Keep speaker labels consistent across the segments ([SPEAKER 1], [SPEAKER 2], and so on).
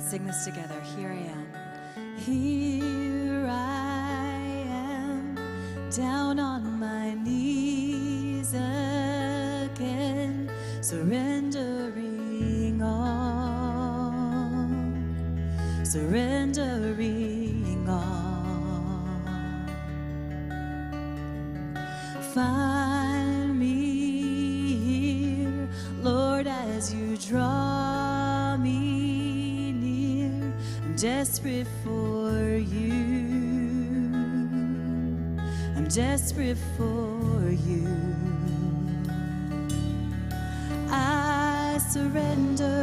[SPEAKER 1] sing this together. Here I am. Here I am, down on my knees again, surrendering all, surrendering all. Find me here, Lord, as you draw me near. I'm desperate for you. I'm desperate for you. I surrender.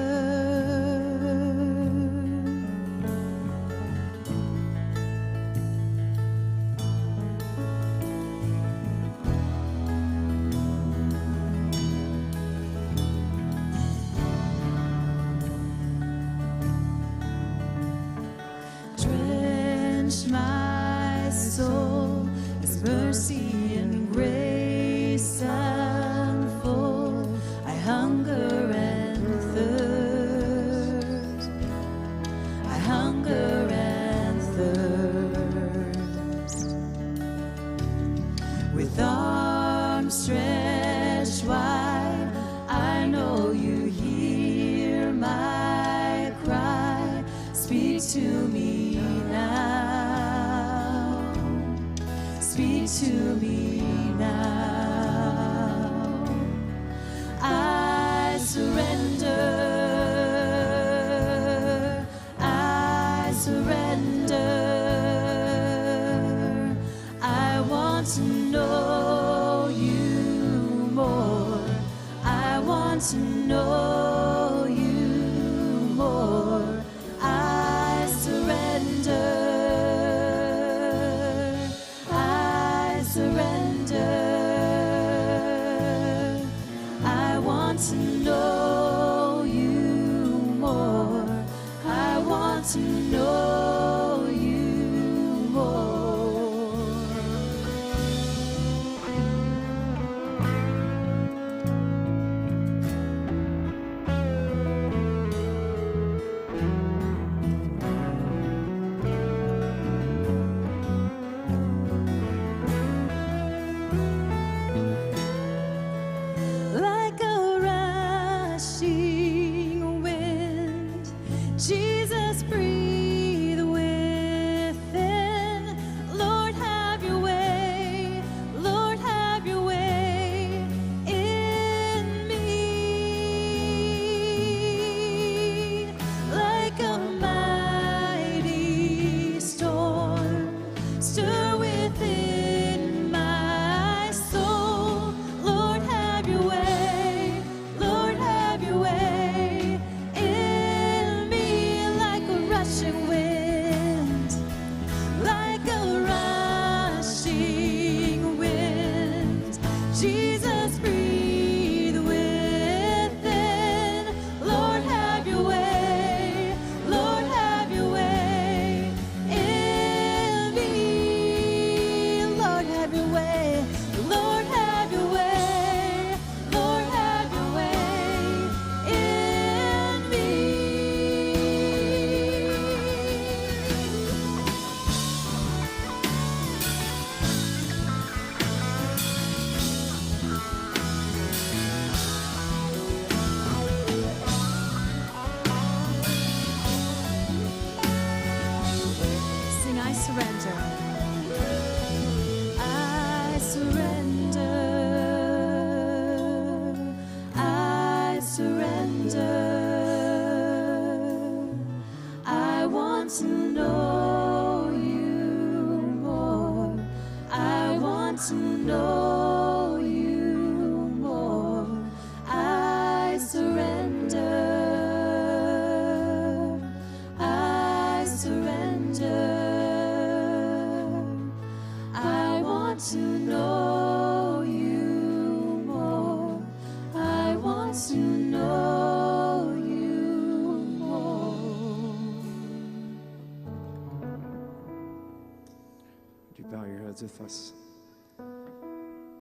[SPEAKER 1] Drench my soul, His mercy and grace unfold. I hunger and thirst. I hunger and thirst. With arms stretched wide, I know you hear my cry. Speak to me now. Speak to me now. I surrender. I surrender. I want to know you more. I want to know you more. I surrender. I surrender. I want to know you more. I want to know you more. Like a rushing wind, Jesus, breathe within. Lord, have your way. Lord, have your way in me. Like a mighty storm, stir within my soul. Lord, have your way. Lord, have your way in me. Like a rushing wind, like a rushing wind. Jesus, breathe within. Lord, have your way. Lord, have your way in me. Lord, have your way. Lord, have your way. Lord, have your way in me. Sing, I surrender. I surrender. I surrender. I want to know you more. I want to know you more. I surrender. I surrender. I want to know you more. I want to know you more.
[SPEAKER 2] Would you bow your heads with us?